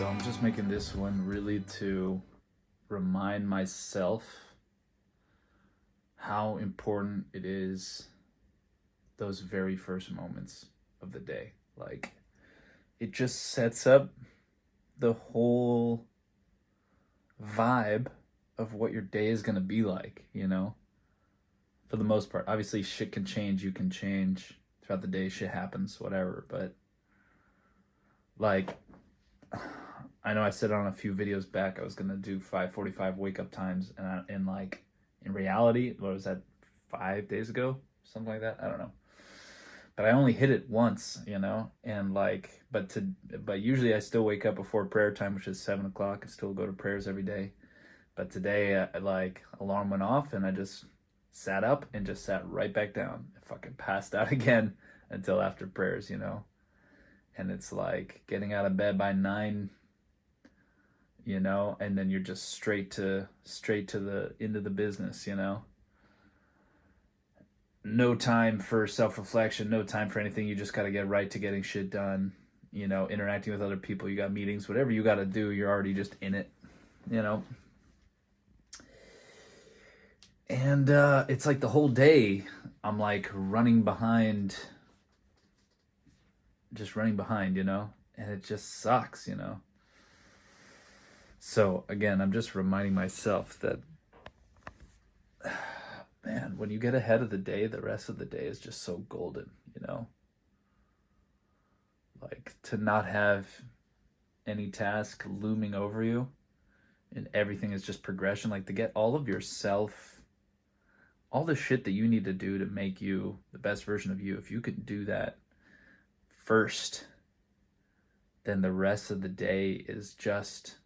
So I'm just making this one really to remind myself how important it is those very first moments of the day. Like, it just sets up the whole vibe of what your day is going to be like, For the most part. Obviously, shit can change, you can change throughout the day, shit happens, whatever, but like, I know I said on a few videos back I was gonna do 5:45 wake up times, and like in reality, what was that, 5 days ago, something like that? I don't know, but I only hit it once, and like, but usually I still wake up before prayer time, which is 7 o'clock. I still go to prayers every day, but today, like, alarm went off and I just sat up and just sat right back down. I fucking passed out again until after prayers, and it's like getting out of bed by 9, and then you're just straight to the into the business, No time for self-reflection, no time for anything. You just got to get right to getting shit done, interacting with other people. You got meetings, whatever you got to do, you're already just in it, and it's like the whole day I'm like running behind, and it just sucks, So again, I'm just reminding myself that, man, when you get ahead of the day, the rest of the day is just so golden, Like, to not have any task looming over you and everything is just progression, like to get all of yourself, all the shit that you need to do to make you the best version of you, if you can do that first, then the rest of the day is just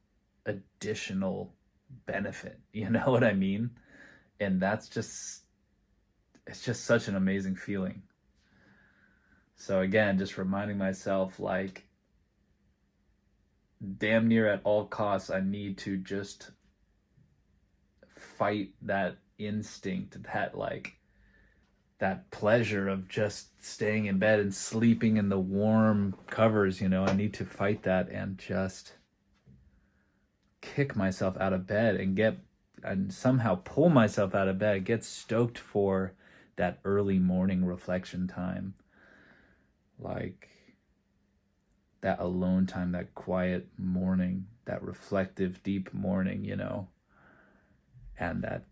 additional benefit. You know what I mean? And it's just such an amazing feeling. So again, just reminding myself, like, damn near at all costs, I need to just fight that instinct, that pleasure of just staying in bed and sleeping in the warm covers, I need to fight that and just kick myself out of bed and somehow pull myself out of bed, get stoked for that early morning reflection time, like that alone time, that quiet morning, that reflective, deep morning, and that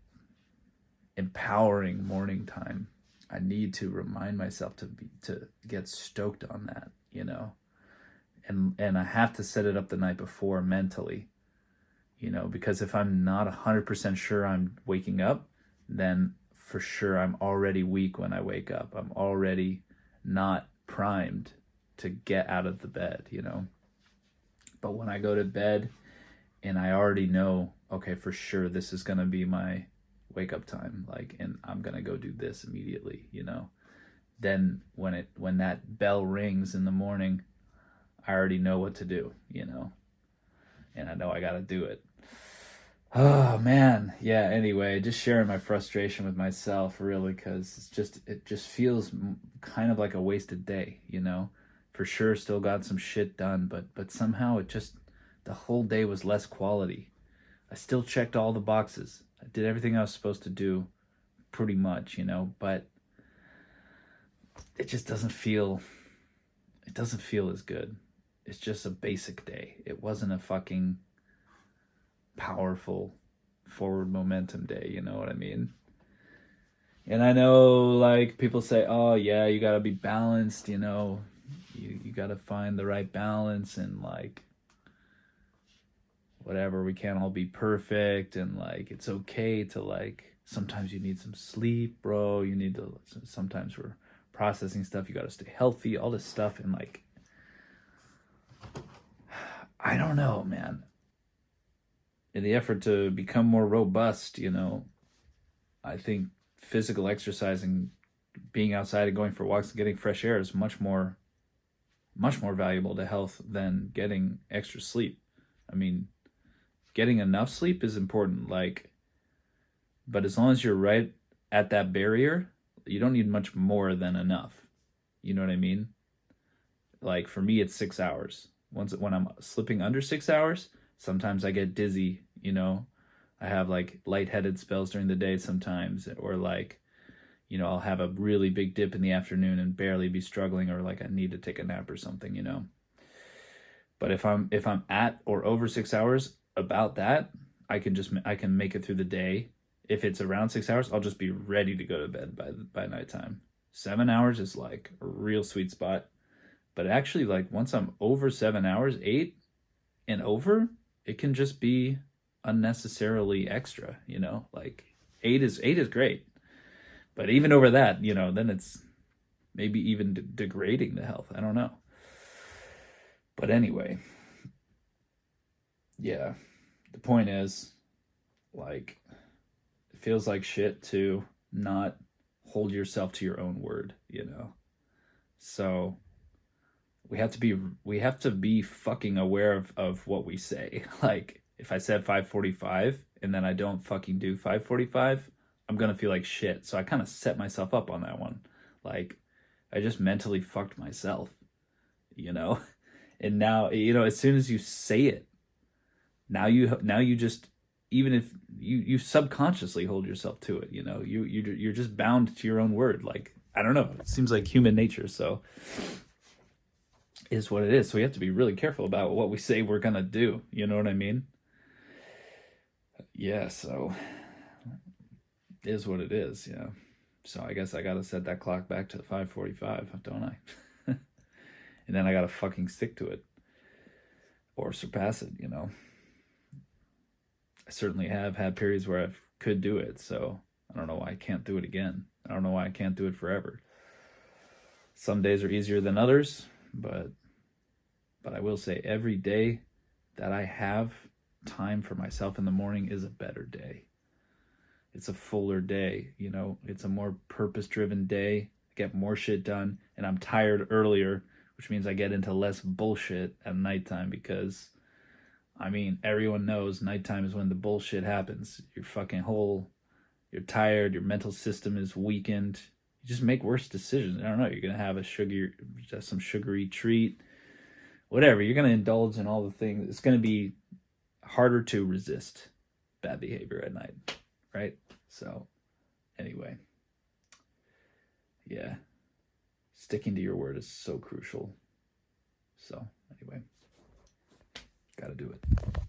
empowering morning time. I need to remind myself to get stoked on that, and I have to set it up the night before mentally, because if I'm not 100% sure I'm waking up, then for sure I'm already weak when I wake up. I'm already not primed to get out of the bed, But when I go to bed and I already know, okay, for sure this is going to be my wake up time, like, and I'm going to go do this immediately, Then when that bell rings in the morning, I already know what to do, and I know I got to do it. Oh man, yeah. Anyway, just sharing my frustration with myself, really, because it just feels kind of like a wasted day, For sure, still got some shit done, but somehow the whole day was less quality. I still checked all the boxes. I did everything I was supposed to do, pretty much, But it just doesn't feel. It doesn't feel as good. It's just a basic day. It wasn't a fucking powerful forward momentum day, you know what I mean? And I know, like, people say, oh yeah, you gotta be balanced, you gotta find the right balance, and like, whatever, we can't all be perfect, and like, it's okay to, like, sometimes you need some sleep, bro, sometimes we're processing stuff, you gotta stay healthy, all this stuff, and like, I don't know, man. In the effort to become more robust, I think physical exercising, being outside and going for walks and getting fresh air is much more valuable to health than getting extra sleep. I mean, getting enough sleep is important, like, but as long as you're right at that barrier, you don't need much more than enough. You know what I mean? Like, for me, it's 6 hours. when I'm sleeping under 6 hours, sometimes I get dizzy, you know. I have like lightheaded spells during the day sometimes, or like, you know, I'll have a really big dip in the afternoon and barely be struggling, or like I need to take a nap or something, you know. But if I'm at or over 6 hours, about that, I can make it through the day. If it's around 6 hours, I'll just be ready to go to bed by nighttime. 7 hours is like a real sweet spot. But actually, like once I'm over 7 hours, 8 and over, it can just be unnecessarily extra, you know? Like eight is great. But even over that, you know, then it's maybe even degrading the health. I don't know. But anyway, yeah. The point is, like, it feels like shit to not hold yourself to your own word, you know? So we have to be fucking aware of what we say. Like if I said 5:45 and then I don't fucking do 5:45, I'm gonna feel like shit. So I kind of set myself up on that one. Like I just mentally fucked myself, you know. And now, you know, as soon as you say it, now you just, even if you subconsciously hold yourself to it, you know, you're just bound to your own word. Like I don't know, it seems like human nature. So is what it is. So we have to be really careful about what we say we're gonna do. You know what I mean? Yeah. So is what it is. Yeah. So I guess I gotta set that clock back to 5:45, don't I? And then I gotta fucking stick to it or surpass it. You know. I certainly have had periods where I could do it. So I don't know why I can't do it again. I don't know why I can't do it forever. Some days are easier than others, but I will say every day that I have time for myself in the morning is a better day. It's a fuller day, you know, it's a more purpose-driven day. I get more shit done, and I'm tired earlier, which means I get into less bullshit at nighttime because, I mean, everyone knows nighttime is when the bullshit happens. You're tired, your mental system is weakened. You just make worse decisions. I don't know, you're going to have some sugary treat, whatever. You're going to indulge in all the things. It's going to be harder to resist bad behavior at night, right? So, anyway, yeah, sticking to your word is so crucial. So, anyway, got to do it.